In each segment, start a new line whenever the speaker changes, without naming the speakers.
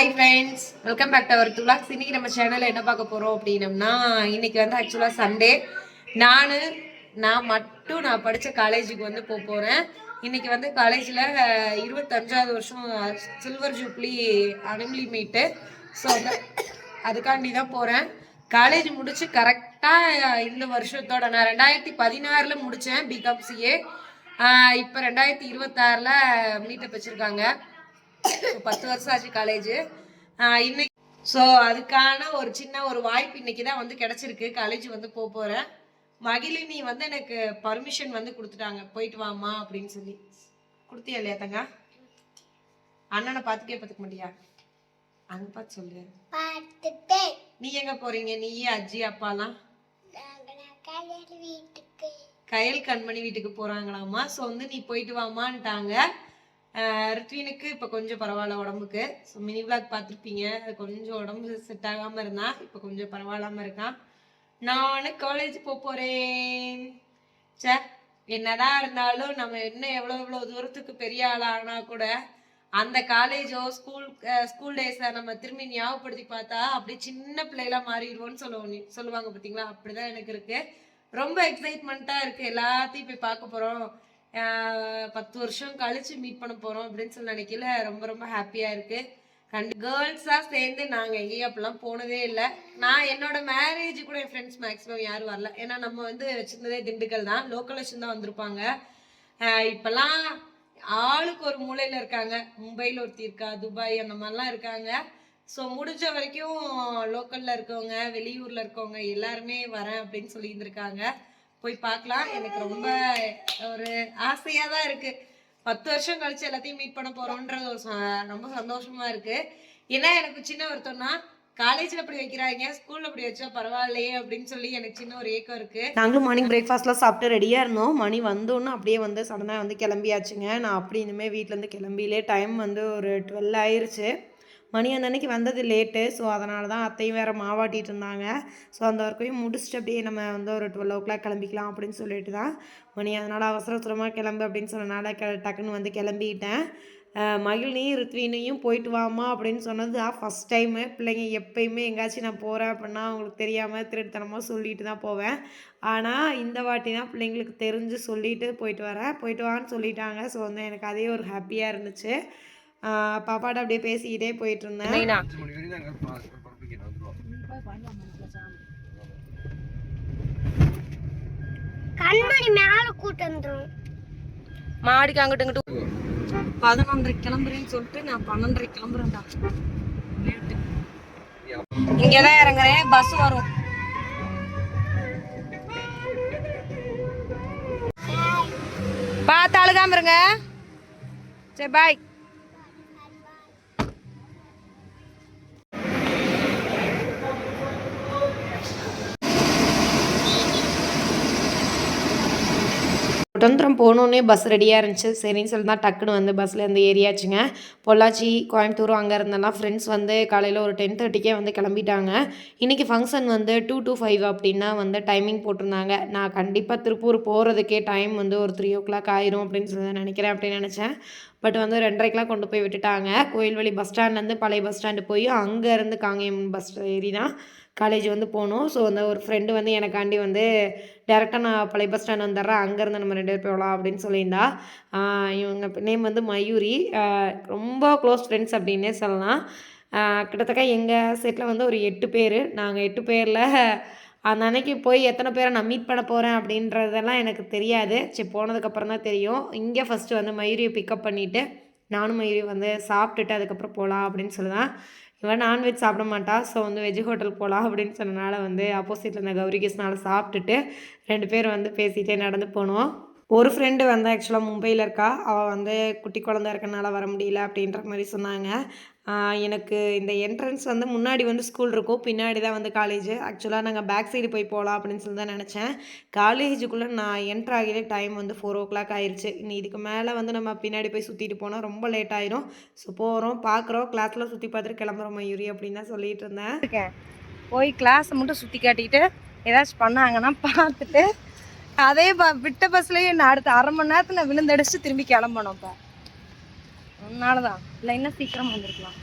Hi friends, welcome back to our துலாக்ஸ். இன்னைக்கு நம்ம சேனலில் என்ன பார்க்க போகிறோம் அப்படின்னம்னா, இன்னைக்கு வந்து ஆக்சுவலாக சண்டே. நான் மட்டும் நான் படித்த காலேஜுக்கு வந்து போகிறேன். இன்னைக்கு வந்து காலேஜில் 25வது வருஷம் சில்வர் ஜூப்ளி அனுமலி மீட்டு. ஸோ அதுக்காண்டி தான் போகிறேன். காலேஜ் முடிச்சு கரெக்டாக இந்த வருஷத்தோட நான் 2016 முடித்தேன் பிகாம் சிஏ. இப்போ 2026 மீட்டப் வச்சுருக்காங்க. 10 வருஷம் ஆச்சு காலேஜ் இன்னைக்கு. ஸோ அதுக்கான ஒரு சின்ன ஒரு வாய்ப்பு இன்னைக்கு தான் வந்து கிடைச்சிருக்கு. காலேஜ் வந்து போகிறேன். மகிழினி வந்து எனக்கு பர்மிஷன் வந்து கொடுத்துட்டாங்க, போயிட்டு வாமா அப்படின்னு சொல்லி. கொடுத்தியா இல்லையா தங்க? அண்ணனை பார்த்துக்க மாட்டியா? அங்க பார்த்து சொல்லு. நீ எங்க போறீங்க? நீ அஜி அப்பாலாம் கயல் கண்மணி வீட்டுக்கு போறாங்களாமா. ஸோ வந்து நீ போயிட்டு வாமான்ட்டாங்க. ரித்வினுக்கு இப்போ கொஞ்சம் பரவாயில்ல உடம்புக்கு. ஸோ மினி விளாக் பார்த்துருப்பீங்க, கொஞ்சம் உடம்பு செட் ஆகாமல் இருந்தான், இப்போ கொஞ்சம் பரவாயில்லாமல் இருக்கான். நானும் காலேஜ் போகிறேன். சே, என்னதான் இருந்தாலும் நம்ம இன்னும் எவ்வளோ தூரத்துக்கு பெரிய ஆளானா கூட அந்த காலேஜோ ஸ்கூல் டேஸை நம்ம திரும்பி ஞாபகப்படுத்தி பார்த்தா அப்படி சின்ன பிள்ளைலாம் மாறிடுவோன்னு சொல்லுவாங்க பார்த்தீங்களா? அப்படிதான் எனக்கு இருக்கு. ரொம்ப எக்ஸைட்மெண்ட்டாக இருக்குது. எல்லாத்தையும் போய் பார்க்க போகிறோம். 10 வருஷம் கழிச்சு மீட் பண்ண போறோம் அப்படின்னு சொல்லி நினைக்கல. ரொம்ப ரொம்ப ஹாப்பியா இருக்கு. கேர்ள்ஸா சேர்ந்து நாங்க எங்கேயும் அப்படிலாம் போனதே இல்லை. நான் என்னோட மேரேஜ் கூட என் ஃப்ரெண்ட்ஸ் மேக்ஸிமம் யாரும் வரல. ஏன்னா நம்ம வந்து வச்சிருந்ததே திண்டுக்கல் தான், லோக்கல் தான் வந்திருப்பாங்க. இப்பெல்லாம் ஆளுக்கு ஒரு மூலையில இருக்காங்க. மும்பையில் ஒருத்தி இருக்கா, துபாய் அந்த மாதிரிலாம் இருக்காங்க. ஸோ முடிஞ்ச வரைக்கும் லோக்கல்ல இருக்கவங்க, வெளியூர்ல இருக்கவங்க எல்லாருமே வரேன் அப்படின்னு சொல்லி இருந்திருக்காங்க. போய் பார்க்கலாம். எனக்கு ரொம்ப ஒரு ஆசையாக தான் இருக்குது. 10 வருஷம் கழிச்சு எல்லாத்தையும் மீட் பண்ண போகிறோன்றது ரொம்ப சந்தோஷமாக இருக்குது. ஏன்னா எனக்கு சின்ன ஒருத்தம்னா காலேஜில் அப்படி வைக்கிறாங்க, ஸ்கூலில் அப்படி வச்சா பரவாயில்லையே அப்படின்னு சொல்லி எனக்கு சின்ன ஒரு ஏக்கம் இருக்குது. நாங்களும் மார்னிங் பிரேக்ஃபாஸ்ட்லாம் சாப்பிட்டு ரெடியாக இருந்தோம். மணி வந்தோன்னு அப்படியே வந்து சடனாக வந்து கிளம்பியாச்சுங்க. நான் அப்படி இனிமேல் வீட்டிலேருந்து கிளம்பிலே டைம் வந்து ஒரு 12 ஆயிடுச்சு. மணி அந்த அன்னைக்கு வந்தது லேட்டு. ஸோ அதனால தான் அத்தையும் வேறு மாவாட்டிகிட்டு இருந்தாங்க. ஸோ அந்த ஒர்க்கையும் முடிச்சுட்டு அப்படியே நம்ம வந்து ஒரு 12 o'clock கிளம்பிக்கலாம் அப்படின்னு சொல்லிட்டு தான் மணி. அதனால் அவசரமாக கிளம்பு அப்படின்னு சொன்னனால டக்குன்னு வந்து கிளம்பிட்டேன். மகிழ்னி ரித்வினையும் போயிட்டு வாமா அப்படின்னு சொன்னது தான் ஃபஸ்ட் டைமு. பிள்ளைங்க எப்பயுமே எங்கேயாச்சும் நான் போகிறேன் அப்படின்னா அவங்களுக்கு தெரியாமல் திருட்டுத்தனமாக சொல்லிட்டு தான் போவேன். ஆனால் இந்த வாட்டி தான் பிள்ளைங்களுக்கு தெரிஞ்சு சொல்லிட்டு போயிட்டு வான்னு சொல்லிட்டாங்க. ஸோ வந்து எனக்கு அதே ஒரு ஹாப்பியாக இருந்துச்சு. பாப்பாட்ட அப்படியே பேசிக்கிட்டே போயிட்டு இருந்தேன். மாடிக்கு அங்கிட்டு இங்கிட்டு 11:30 கிளம்புறேன்னு சொல்லிட்டு நான் 12:30 கிளம்புறேன்டா. இங்கதான் இறங்குறேன், பஸ் வரும். பார்த்து அழுகாம இருங்க. சரி, பாய். சுதந்திரம் போனோன்னே பஸ் ரெடியாக இருந்துச்சு. சரின்னு சொல்லி தான் டக்குன்னு வந்து பஸ்ஸில் இருந்து ஏறியாச்சுங்க. பொள்ளாச்சி, கோயம்புத்தூர் அங்கே இருந்தெல்லாம் ஃப்ரெண்ட்ஸ் வந்து காலையில் ஒரு 10:30 வந்து கிளம்பிட்டாங்க. இன்றைக்கி ஃபங்க்ஷன் வந்து 2 to 5 அப்படின்னா வந்து டைமிங் போட்டிருந்தாங்க. நான் கண்டிப்பாக திருப்பூர் போகிறதுக்கே டைம் வந்து ஒரு 3 o'clock ஆயிரும் அப்படின்னு சொல்லி நினைக்கிறேன் அப்படின்னு நினச்சேன். பட் வந்து 2:30 கொண்டு போய் விட்டுட்டாங்க. கோயில்வெளி பஸ் ஸ்டாண்ட்லேருந்து பழைய பஸ் ஸ்டாண்டு போய் அங்கேருந்து காங்கேயம் பஸ் ஏறி தான் காலேஜ் வந்து போகணும். ஸோ அந்த ஒரு ஃப்ரெண்டு வந்து எனக்காண்டி வந்து டேரெக்டாக நான் பழைய பஸ் ஸ்டாண்ட் வந்துடுறேன், அங்கேருந்து நம்ம 2 பேர் போகலாம் அப்படின்னு சொல்லியிருந்தா. இவங்க நேம் வந்து மயூரி. ரொம்ப க்ளோஸ் ஃப்ரெண்ட்ஸ் அப்படின்னே சொல்லலாம். கிட்டத்தட்ட எங்கள் செட்டில் வந்து ஒரு 8 பேர். நாங்கள் 8 பேரில் அந்த அன்னைக்கு போய் எத்தனை பேரை நான் மீட் பண்ண போகிறேன் அப்படின்றதெல்லாம் எனக்கு தெரியாது. சரி, போனதுக்கப்புறம் தான் தெரியும். இங்கே ஃபஸ்ட்டு வந்து மயூரியை பிக்கப் பண்ணிவிட்டு நானும் மயூரி வந்து சாப்பிட்டுட்டு அதுக்கப்புறம் போகலாம் அப்படின்னு சொல்லுதான். இவன் நான்வெஜ் சாப்பிட மாட்டா. ஸோ வந்து வெஜ் ஹோட்டல் போகலாம் அப்படின்னு சொன்னனால வந்து ஆப்போசிட்டில் இருந்த கௌரி கிருஷ்ணால சாப்பிட்டுட்டு 2 பேர் வந்து பேசிகிட்டே நடந்து போனோம். ஒரு ஃப்ரெண்டு வந்து ஆக்சுவலாக மும்பையில் இருக்கா. அவள் வந்து குட்டி குழந்தை இருக்கனால வர முடியல அப்படின்ற மாதிரி சொன்னாங்க. எனக்கு இந்த என்ட்ரன்ஸ் வந்து முன்னாடி வந்து ஸ்கூல் இருக்கும், பின்னாடி தான் வந்து காலேஜ். ஆக்சுவலாக நாங்கள் பேக் சைடு போகலாம் அப்படின்னு சொல்லி தான் நினச்சேன். காலேஜுக்குள்ளே நான் என்ட்ரு ஆகிற டைம் வந்து 4 o'clock ஆயிடுச்சு. இன்னும் இதுக்கு மேலே வந்து நம்ம பின்னாடி போய் சுற்றிட்டு போனால் ரொம்ப லேட் ஆயிரும். ஸோ பார்க்குறோம், கிளாஸில் சுற்றி பார்த்துட்டு கிளம்புறோம் மயூரி அப்படின்னு தான் சொல்லிட்டு இருந்தேன். போய் கிளாஸை மட்டும் சுற்றி காட்டிக்கிட்டு ஏதாச்சும் பண்ணாங்கன்னா பார்த்துட்டு அதே விட்ட பஸ்லேயே நான் அடுத்த அரை மணி நேரத்தில் விழுந்தடிச்சு திரும்பி கிளம்பணும். இப்போ அதனால தான் இல்லை, இன்னும் சீக்கிரம் வந்துருக்கலாம்.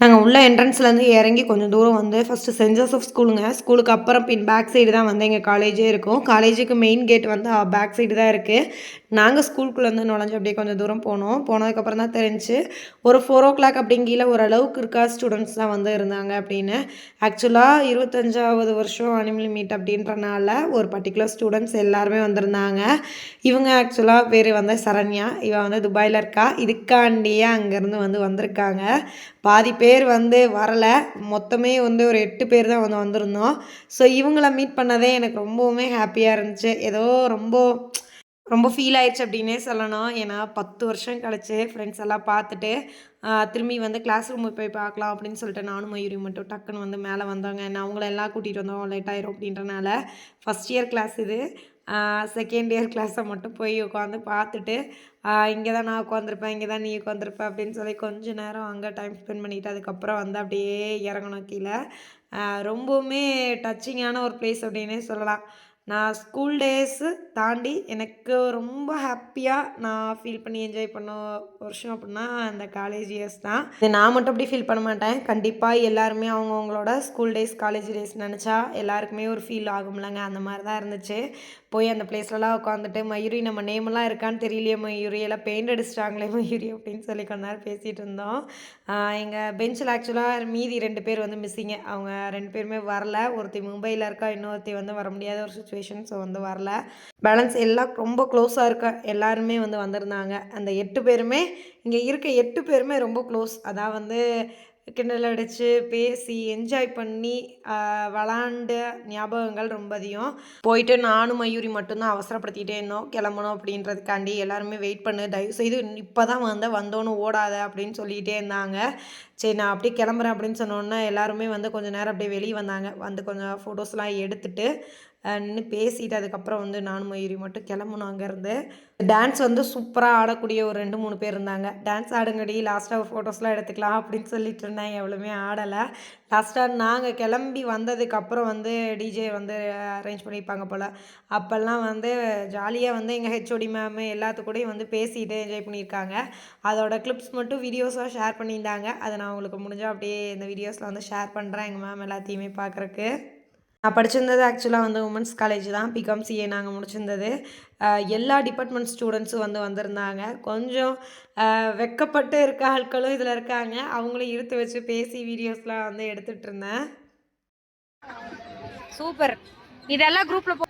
நாங்கள் உள்ள என்ட்ரன்ஸ்லேருந்து இறங்கி கொஞ்சம் தூரம் வந்து ஃபஸ்ட்டு சென்ட் ஜோசப் ஸ்கூலுங்க. ஸ்கூலுக்கு அப்புறம் பேக் சைடு தான் வந்து எங்கள் காலேஜே இருக்கும். காலேஜுக்கு மெயின் கேட் வந்து பேக் சைடு தான் இருக்குது. நாங்கள் ஸ்கூலுக்குள்ளே வந்து நுழைஞ்சு அப்படியே கொஞ்சம் தூரம் போனோம். போனதுக்கப்புறம் தான் தெரிஞ்சுச்சு ஒரு 4:00 அப்படிங்கில ஓரளவுக்கு இருக்கா ஸ்டூடெண்ட்ஸ் தான் வந்து இருந்தாங்க அப்படின்னு. ஆக்சுவலாக 25வது வருஷம் அனிமல் மீட் அப்படின்றனால ஒரு பர்டிகுலர் ஸ்டூடெண்ட்ஸ் எல்லாருமே வந்திருந்தாங்க. இவங்க ஆக்சுவலாக பேர் வந்து சரண்யா. இவன் வந்து துபாயில் இருக்கா. இதுக்காண்டியே அங்கேருந்து வந்து வந்திருக்காங்க. பாதி பேர் வந்து வரலை. மொத்தமே வந்து ஒரு 8 பேர் தான் வந்து வந்திருந்தோம். ஸோ இவங்கள மீட் பண்ணதே எனக்கு ரொம்பவுமே ஹாப்பியாக இருந்துச்சு. ஏதோ ரொம்ப ரொம்ப ஃபீல் ஆயிடுச்சு அப்படின்னே சொல்லணும். ஏன்னா 10 வருஷம் கழிச்சு ஃப்ரெண்ட்ஸ் எல்லாம் பார்த்துட்டு திரும்பி வந்து கிளாஸ் ரூம் போய் பார்க்கலாம் அப்படின்னு சொல்லிட்டு நானும் மயூரி மட்டும் டக்குன்னு வந்து மேலே வந்தாங்க. நான் அவங்கள எல்லாம் கூட்டிகிட்டு வந்தோம் லேட் ஆயிரும் அப்படின்றனால. ஃபஸ்ட் இயர் கிளாஸ் இது. செகண்ட் இயர் கிளாஸை மட்டும் போய் உட்காந்து பார்த்துட்டு இங்கே தான் நான் உட்காந்துருப்பேன், இங்கே தான் நீ உட்காந்துருப்பேன் அப்படின்னு சொல்லி கொஞ்சம் நேரம் அங்கே டைம் ஸ்பெண்ட் பண்ணிவிட்டு அதுக்கப்புறம் வந்து அப்படியே இறங்கணும் கீழே. ரொம்பவுமே டச்சிங்கான ஒரு பிளேஸ் அப்படின்னே சொல்லலாம். நான் ஸ்கூல் டேஸு தாண்டி எனக்கு ரொம்ப ஹாப்பியாக நான் ஃபீல் பண்ணி என்ஜாய் பண்ண வருஷம் அப்படின்னா அந்த காலேஜ் இயர்ஸ் தான். இது நான் மட்டும் அப்படி ஃபீல் பண்ண மாட்டேன். கண்டிப்பாக எல்லாருமே அவங்கவுங்களோட ஸ்கூல் டேஸ் காலேஜ் டேஸ் நினச்சா எல்லாருக்குமே ஒரு ஃபீல் ஆகும்லங்க. அந்த மாதிரி தான் இருந்துச்சு. போய் அந்த பிளேஸ்லலாம் உட்காந்துட்டு மயூரி நம்ம நேமெல்லாம் இருக்கான்னு தெரியலையே மயூரி, எல்லாம் பெயிண்ட் அடிச்சிட்டாங்களே மயூரி அப்படின்னு சொல்லி கொஞ்ச நேரம் பேசிகிட்டு இருந்தோம். எங்கள் பெஞ்சில் ஆக்சுவலாக மீதி 2 பேர் வந்து மிஸ்ஸிங்க. அவங்க 2 பேருமே வரல. ஒருத்தி மும்பையில் இருக்கா, இன்னொருத்தி வந்து வர முடியாத ஒரு சுச்சுவேஷன். ஸோ வந்து வரல. பேலன்ஸ் எல்லாம் ரொம்ப க்ளோஸாக இருக்க எல்லாருமே வந்து வந்திருந்தாங்க. அந்த 8 பேருமே இங்கே இருக்க 8 பேருமே ரொம்ப க்ளோஸ். அதான் வந்து கிண்டல் அடித்து பேசி என்ஜாய் பண்ணி விளாண்ட ஞாபகங்கள் ரொம்ப அதிகம். போயிட்டு நானும் மயூரி மட்டும்தான் அவசரப்படுத்திகிட்டே இருந்தோம். கிளம்பணும் அப்படின்றதுக்காண்டி எல்லாருமே வெயிட் பண்ணு, தயவுசெய்து இப்போ தான் வந்தோன்னு ஓடாத அப்படின்னு சொல்லிகிட்டே இருந்தாங்க. சரி நான் அப்படியே கிளம்புறேன் அப்படின்னு சொன்னோன்னே எல்லாருமே வந்து கொஞ்சம் நேரம் அப்படியே வெளியே வந்தாங்க. வந்து கொஞ்சம் ஃபோட்டோஸ்லாம் எடுத்துகிட்டு நின்று பேசிட்டு அதுக்கப்புறம் வந்து நானும் மயூரி மட்டும் கிளம்பணும் அங்கேருந்து. டான்ஸ் வந்து சூப்பராக ஆடக்கூடிய ஒரு 2-3 பேர் இருந்தாங்க. டான்ஸ் ஆடுங்கடி, லாஸ்ட்டாக ஃபோட்டோஸ்லாம் எடுத்துக்கலாம் அப்படின்னு சொல்லிட்டு இருந்தேன். எவ்வளவுமே ஆடலை. லாஸ்ட்டாக நாங்கள் கிளம்பி வந்ததுக்கப்புறம் வந்து டிஜே வந்து அரேஞ்ச் பண்ணியிருப்பாங்க போல். அப்போல்லாம் வந்து ஜாலியாக வந்து எங்கள் ஹெச்ஓடி மேமு எல்லாத்துக்கூடையும் வந்து பேசிட்டு என்ஜாய் பண்ணியிருக்காங்க. அதோட கிளிப்ஸ் மட்டும் வீடியோஸாக ஷேர் பண்ணியிருந்தாங்க. அதை நான் உங்களுக்கு முடிஞ்சால் அப்படியே இந்த வீடியோஸில் வந்து ஷேர் பண்ணுறேன் எங்கள் மேம் எல்லாத்தையுமே பார்க்குறக்கு. நான் படிச்சிருந்தது ஆக்சுவலாக வந்து உமன்ஸ் காலேஜ் தான். பிகாம் சிஏ நாங்கள் முடிச்சிருந்தது. எல்லா டிபார்ட்மெண்ட் ஸ்டூடெண்ட்ஸும் வந்து வந்திருந்தாங்க. கொஞ்சம் வெட்கப்பட்டு இருக்க ஆட்களும் இதில் இருக்காங்க. அவங்களும் இழுத்து வச்சு பேசி வீடியோஸ்லாம் வந்து எடுத்துகிட்டு இருந்தேன்.
சூப்பர். இதெல்லாம் குரூப்பில்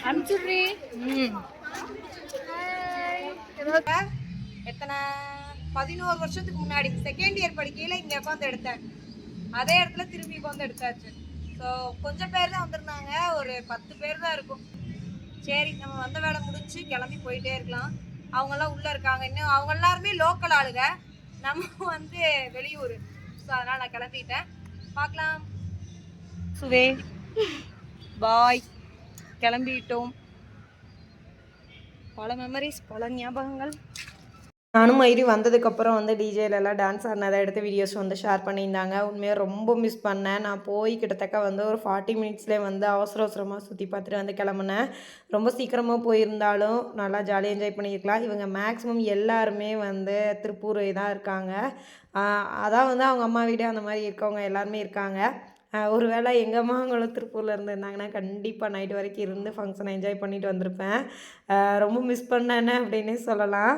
அனுப்பிச்சுட்றி.
எத்தனை 11 வருஷத்துக்கு முன்னாடி செகண்ட் இயர் படிக்கையில் இங்கே உட்காந்து எடுத்தேன். அதே இடத்துல திரும்பி உட்காந்து எடுத்தாச்சு. ஸோ கொஞ்சம் பேர் தான் வந்திருந்தாங்க. ஒரு 10 பேர் தான் இருக்கும். சரி நம்ம வந்த வேலை முடிஞ்சு கிளம்பி போயிட்டே இருக்கலாம். அவங்கெல்லாம் உள்ளே இருக்காங்க. இன்னும் அவங்க எல்லாருமே லோக்கல் ஆளுங்க, நம்ம வந்து வெளியூர். ஸோ அதனால் நான் கிளம்பிட்டேன். பார்க்கலாம்.
சுவே பாய். கிளம்பிட்டோம். பல மெமரிஸ், பல ஞாபகங்கள்.
நானும் மயூரி வந்ததுக்கப்புறம் வந்து டிஜேலெல்லாம் டான்ஸ் ஆடினதை எடுத்து வீடியோஸ் வந்து ஷேர் பண்ணியிருந்தாங்க. உண்மையாக ரொம்ப மிஸ் பண்ணேன். நான் போய் கிட்டத்தட்ட வந்து ஒரு 40 மினிட்ஸ்லேயே வந்து அவசரமாக சுற்றி பார்த்துட்டு வந்து கிளம்புனேன். ரொம்ப சீக்கிரமாக போயிருந்தாலும் நல்லா ஜாலியாக என்ஜாய் பண்ணியிருக்கலாம். இவங்க மேக்ஸிமம் எல்லாருமே வந்து திருப்பூர் தான் இருக்காங்க. அதான் வந்து அவங்க அம்மா வீடு அந்த மாதிரி இருக்கவங்க எல்லாருமே இருக்காங்க. ஒரு வேளை எங்கள் அம்மாங்களும் திருப்பூரில் இருந்திருந்தாங்கன்னா கண்டிப்பாக நைட்டு வரைக்கும் இருந்து ஃபங்க்ஷனை என்ஜாய் பண்ணிட்டு வந்திருப்பேன். ரொம்ப மிஸ் பண்ணேன்னு அப்படின்னே சொல்லலாம்.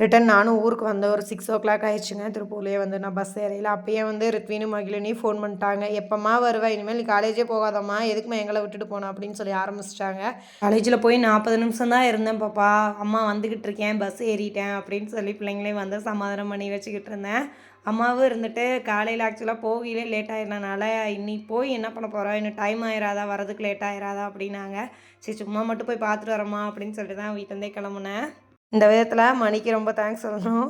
ரிட்டன் நானும் ஊருக்கு வந்த ஒரு 6:00 ஆயிடுச்சுங்க. திருப்பூர்லேயே வந்து நான் பஸ் ஏறையில் அப்பயே வந்து ரித்வினும் மகிழினியும் ஃபோன் பண்ணிட்டாங்க. எப்போம்மா வருவேன், இனிமேல் நீ காலேஜே போகாதம்மா, எதுக்குமா எங்களை விட்டுட்டு போனோம் அப்படின்னு சொல்லி ஆரம்பிச்சிட்டாங்க. காலேஜில் போய் 40 நிமிஷம் தான் இருந்தேன் பாப்பா, அம்மா வந்துக்கிட்டு இருக்கேன், பஸ் ஏறிட்டேன் அப்படின்னு சொல்லி பிள்ளைங்களையும் வந்து சமாதானம் பண்ணி வச்சுக்கிட்டு இருந்தேன். அம்மாவும் இருந்துட்டு காலையில் ஆக்சுவலாக போகையிலே லேட் ஆகிருந்தனால இன்னைக்கு போய் என்ன பண்ண போகிறோம், இன்னும் டைம் ஆயிராதா, வரதுக்கு லேட் ஆயிராதா அப்படின்னாங்க. சரி சும்மா மட்டும் போய் பார்த்துட்டு வரம்மா அப்படின்னு சொல்லிட்டு தான் வீட்டிலேருந்தே கிளம்புனேன். இந்த விதத்தில் மணிக்கு ரொம்ப தேங்க்ஸ் சொல்லணும்.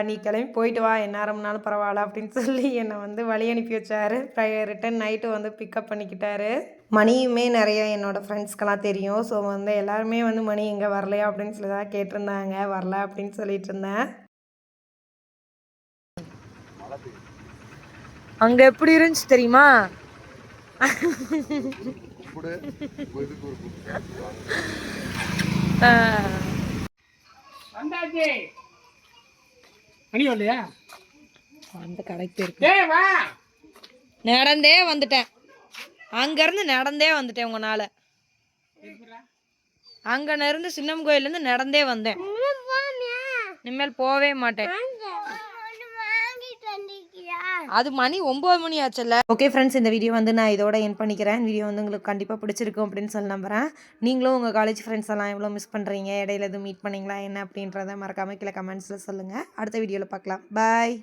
நீ கிளம்பி போயிட்டு வா, எந்நேரம்னாலும் பரவாயில்ல அப்படின்னு சொல்லி என்னை வந்து வழி அனுப்பி வச்சார். ரிட்டன் நைட்டு வந்து பிக்கப் பண்ணிக்கிட்டாரு. மணியுமே நிறைய என்னோடய ஃப்ரெண்ட்ஸ்க்கெல்லாம் தெரியும். ஸோ வந்து எல்லாருமே வந்து மணி எங்கே வரலையா அப்படின்னு சொல்லி தான் கேட்டிருந்தாங்க. வரல அப்படின்னு சொல்லிட்டு இருந்தேன்.
அங்கே எப்படி இருந்துச்சு தெரியுமா?
வந்தாச்சு மணி வரலையா?
அந்த கடைக்கு போயிருக்கு.
வா.
நடந்தே வந்துட்டேன், அங்கேருந்து நடந்தே வந்துட்டேன் உங்களால. அங்கே இருந்து சின்னம் கோயிலேருந்து நடந்தே வந்தேன். இனிமேல் போவே மாட்டேன். அது மணி 9 மணி ஆச்சுல்ல. ஓகே ஃப்ரெண்ட்ஸ், இந்த வீடியோ வந்து நான் இதோட என் பண்ணிக்கிறேன். வீடியோ வந்து உங்களுக்கு கண்டிப்பாக பிடிச்சிருக்கும் அப்படின்னு சொல்லி நம்புகிறேன். நீங்களும் உங்கள் காலேஜ் ஃப்ரெண்ட்ஸ் எல்லாம் எவ்வளோ மிஸ் பண்ணுறீங்க, இடையில எதுவும் மீட் பண்ணிங்களா என்ன அப்படின்றத மறக்காமல் கீழே கமெண்ட்ஸில் சொல்லுங்கள். அடுத்த வீடியோவில் பார்க்கலாம். பாய்.